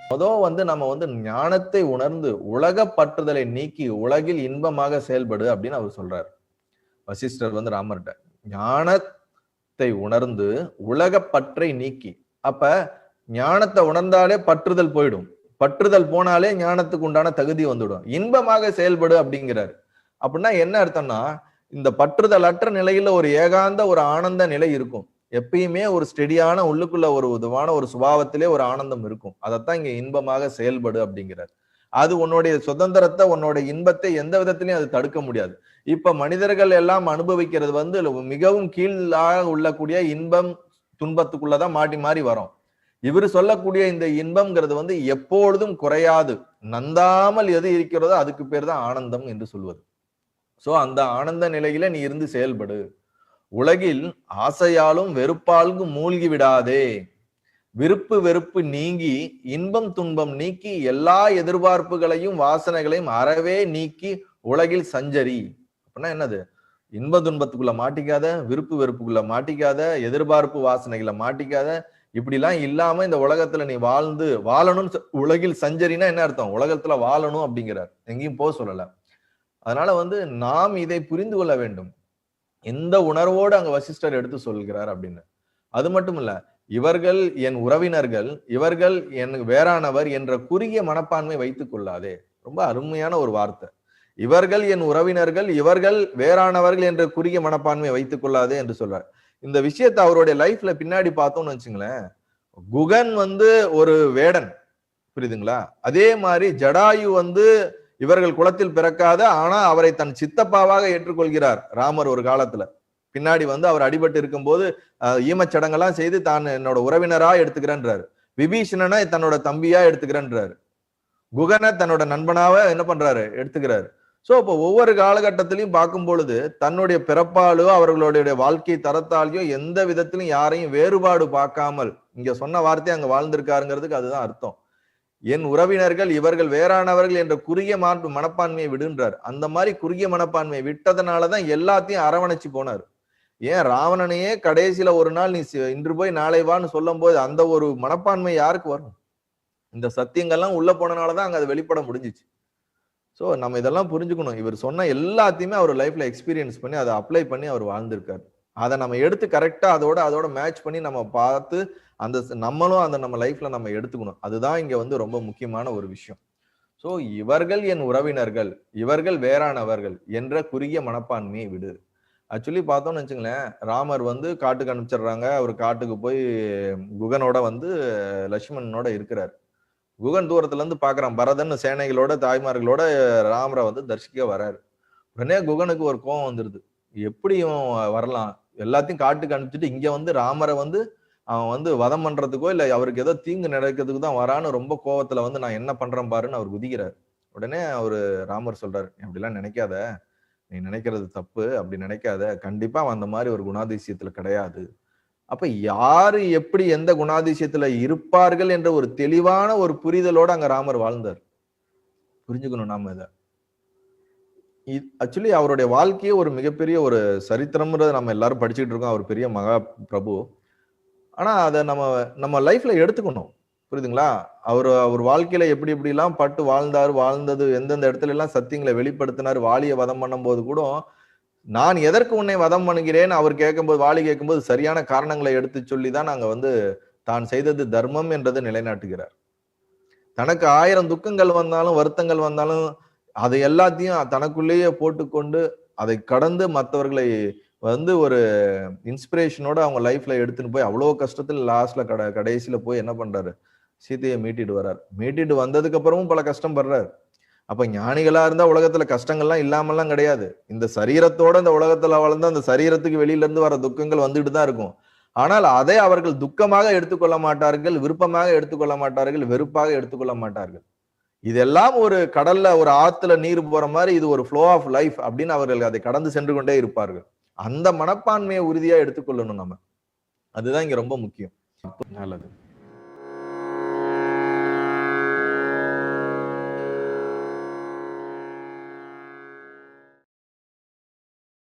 நம்ம ஞானத்தை உணர்ந்து உலக பற்றுதலை நீக்கி உலகில் இன்பமாக செயல்படு அப்படின்னு அவர் சொல்றாரு. வசிஷ்டர் ராமர்கிட்ட ஞானத்தை உணர்ந்து உலக பற்றை நீக்கி. அப்ப ஞானத்தை உணர்ந்தாலே பற்றுதல் போயிடும். பற்றுதல் போனாலே ஞானத்துக்கு உண்டான தகுதி வந்துடும். இன்பமாக செயல்படு அப்படிங்கிறாரு. அப்படின்னா என்ன அர்த்தம்னா, இந்த பற்றுதல் அற்ற நிலையில ஒரு ஏகாந்த ஒரு ஆனந்த நிலை இருக்கும். எப்பயுமே ஒரு ஸ்டெடியான உள்ளுக்குள்ள ஒரு விதமான ஒரு சுபாவத்திலே ஒரு ஆனந்தம் இருக்கும். அதைத்தான் இங்க இன்பமாக செயல்படு அப்படிங்கிறார். அது உன்னுடைய சுதந்திரத்தை, உன்னோட இன்பத்தை எந்த விதத்திலையும் அது தடுக்க முடியாது. இப்ப மனிதர்கள் எல்லாம் அனுபவிக்கிறது மிகவும் கீழாக உள்ளக்கூடிய இன்பம் துன்பத்துக்குள்ளதான் மாட்டி மாறி வரும். இவர் சொல்லக்கூடிய இந்த இன்பம்ங்கிறது எப்பொழுதும் குறையாது, நந்தாமல் எது இருக்கிறதோ அதுக்கு பேர் தான் ஆனந்தம் என்று சொல்வது. சோ அந்த ஆனந்த நிலையில நீ இருந்து செயல்படு. உலகில் ஆசையாலும் வெறுப்பாலும் மூழ்கி விடாதே. விருப்பு வெறுப்பு நீங்கி இன்பம் துன்பம் நீக்கி எல்லா எதிர்பார்ப்புகளையும் வாசனைகளையும் அறவே நீக்கி உலகில் சஞ்சரி. அப்படின்னா என்னது? இன்ப துன்பத்துக்குள்ள மாட்டிக்காத, விருப்பு வெறுப்புக்குள்ள மாட்டிக்காத, எதிர்பார்ப்பு வாசனைகளை மாட்டிக்காத. இப்படி எல்லாம் இல்லாம இந்த உலகத்துல நீ வாழணும். உலகில் சஞ்சரினா என்ன அர்த்தம்? உலகத்துல வாழணும் அப்படிங்கிறார். எங்கேயும் போக சொல்லல. அதனால நாம் இதை புரிந்து கொள்ள வேண்டும். எந்த உணர்வோடு அங்க வசிஷ்டர் எடுத்து சொல்கிறார் அப்படின்னு. அது மட்டும் இல்ல, இவர்கள் என் உறவினர்கள், இவர்கள் என் வேறானவர் என்ற குறுகிய மனப்பான்மை வைத்துக் கொள்ளாதே. ரொம்ப அருமையான ஒரு வார்த்தை. இவர்கள் என் உறவினர்கள், இவர்கள் வேறானவர்கள் என்ற குறுகிய மனப்பான்மை வைத்துக் கொள்ளாதே என்று சொல்றார். இந்த விஷயத்தை அவருடைய லைஃப்ல பின்னாடி பார்த்தோம்னு வச்சுங்களேன், குகன் ஒரு வேடன், புரியுதுங்களா? அதே மாதிரி ஜடாயு இவர்கள் குலத்தில் பிறக்காத, ஆனா அவரை தன் சித்தப்பாவாக ஏற்றுக்கொள்கிறார் ராமர் ஒரு காலத்துல. பின்னாடி அவர் அடிபட்டு இருக்கும் போது ஈமச்சடங்கெல்லாம் செய்து தான் என்னோட உறவினரா எடுத்துக்கிறேன்றாரு. விபீஷணனை தன்னோட தம்பியா எடுத்துக்கிறேன்றாரு. குகனை தன்னோட நண்பனாவ என்ன பண்றாரு? எடுத்துக்கிறாரு. சோ இப்போ ஒவ்வொரு காலகட்டத்திலையும் பார்க்கும் பொழுது தன்னுடைய பிறப்பாலோ அவர்களுடைய வாழ்க்கை தரத்தாலேயோ எந்த விதத்திலும் யாரையும் வேறுபாடு பார்க்காமல் இங்க சொன்ன வார்த்தை அங்க வாழ்ந்திருக்காருங்கிறதுக்கு அதுதான் அர்த்தம். என் உறவினர்கள் இவர்கள் வேறானவர்கள் என்ற குறுகிய மனப்பான்மையை விடுன்றார். அந்த மாதிரி குறுகிய மனப்பான்மையை விட்டதுனாலதான் எல்லாத்தையும் அரவணைச்சு போனார். ஏன் ராவணனையே கடைசியில ஒரு நாள் நீ இன்று போய் நாளை வான்னு சொல்லும் போது அந்த ஒரு மனப்பான்மை யாருக்கு வரும்? இந்த சத்தியங்கள்லாம் உள்ள போனனாலதான் அங்க அது வெளிப்பட முடிஞ்சிச்சு. சோ நம்ம இதெல்லாம் புரிஞ்சுக்கணும். இவர் சொன்ன எல்லாத்தையுமே அவர் லைஃப்ல எக்ஸ்பீரியன்ஸ் பண்ணி அதை அப்ளை பண்ணி அவர் வாழ்ந்திருக்காரு. அதை நம்ம எடுத்து கரெக்டா அதோட மேட்ச் பண்ணி நம்ம பார்த்து நம்மளும் நம்ம லைஃப்ல நம்ம எடுத்துக்கணும். அதுதான் இங்க ரொம்ப முக்கியமான ஒரு விஷயம். சோ இவர்கள் என் உறவினர்கள், இவர்கள் வேறானவர்கள் என்ற குறுகிய மனப்பான்மையை விடு. ஆக்சுவலி பார்த்தோம்னு வச்சுங்களேன், ராமர் காட்டுக்கு அனுப்பிச்சிடுறாங்க. அவர் காட்டுக்கு போய் குகனோட லட்சுமணனோட இருக்கிறார். குகன் தூரத்துல இருந்து பாக்குறான். பரதன் சேனைகளோட தாய்மார்களோட ராமரை தரிசிக்க வர்றாரு. உடனே குகனுக்கு ஒரு கோபம் வந்துருது. எப்படி இவன் வரலாம்? எல்லாத்தையும் காட்டுக்கு அனுப்பிச்சுட்டு இங்க ராமரை அவன் வதம் பண்றதுக்கோ இல்ல அவருக்கு ஏதோ தீங்கு நடக்கிறதுக்கு தான் வரான்னு ரொம்ப கோவத்துல நான் என்ன பண்றேன் பாருன்னு அவர் குதிக்கிறார். உடனே ராமர் சொல்றாரு, அப்படிலாம் நினைக்காத, நீ நினைக்கிறது தப்பு, அப்படி நினைக்காத. கண்டிப்பா அவன் அந்த மாதிரி ஒரு குணாதிசயத்துல கிடையாது. அப்ப யாரு எப்படி எந்த குணாதிசயத்துல இருப்பார்கள் என்ற ஒரு தெளிவான ஒரு புரிதலோட அங்க ராமர் வாழ்ந்தார். புரிஞ்சுக்கணும் நாம இத. ஆக்சுவலி அவருடைய வாழ்க்கையே ஒரு மிகப்பெரிய ஒரு சரித்திரம்ன்றத நம்ம எல்லாரும் படிச்சுட்டு இருக்கோம். அவர் பெரிய மகா பிரபு. ஆனா அதை நம்ம லைஃப்ல எடுத்துக்கணும். புரியுதுங்களா? அவர் வாழ்க்கையில எப்படி எல்லாம் பட்டு வாழ்ந்தது எந்தெந்த இடத்துல எல்லாம் சத்தியங்களை வெளிப்படுத்தினார். வாலியை வதம் பண்ணும் போது கூட, நான் எதற்கு உன்னை வதம் பண்ணுகிறேன் அவர் கேட்கும்போது, வாலி கேட்கும்போது சரியான காரணங்களை எடுத்து சொல்லிதான் நாங்க தான் செய்தது தர்மம் என்றதை நிலைநாட்டுகிறார். தனக்கு 1000 துக்கங்கள் வந்தாலும் வருத்தங்கள் வந்தாலும் அதை எல்லாத்தையும் தனக்குள்ளேயே போட்டுக்கொண்டு அதை கடந்து மற்றவர்களை ஒரு இன்ஸ்பிரேஷனோட அவங்க லைஃப்ல எடுத்துன்னு போய் அவ்வளவு கஷ்டத்துல லாஸ்ட்ல கடைசியில போய் என்ன பண்றாரு? சீதையை மீட்டிட்டு வர்றாரு. மீட்டிட்டு வந்ததுக்கு அப்புறமும் பல கஷ்டம் படுறாரு. அப்ப ஞானிகளா இருந்தா உலகத்துல கஷ்டங்கள்லாம் இல்லாமல்லாம் கிடையாது. இந்த சரீரத்தோட இந்த உலகத்துல வளர்ந்து அந்த சரீரத்துக்கு வெளியில இருந்து வர துக்கங்கள் வந்துட்டு தான் இருக்கும். ஆனால் அதை அவர்கள் துக்கமாக எடுத்துக்கொள்ள மாட்டார்கள், விருப்பமாக எடுத்துக்கொள்ள மாட்டார்கள், வெறுப்பாக எடுத்துக்கொள்ள மாட்டார்கள். இதெல்லாம் ஒரு கடல்ல ஒரு ஆத்துல நீர் போற மாதிரி இது ஒரு ஃப்ளோ ஆஃப் லைஃப் அப்படின்னு அவர்கள் அதை கடந்து சென்று கொண்டே இருப்பார்கள். அந்த மனப்பான்மையை உறுதியா எடுத்துக்கொள்ளணும் நம்ம. அதுதான் இங்க ரொம்ப முக்கியம். நல்லது.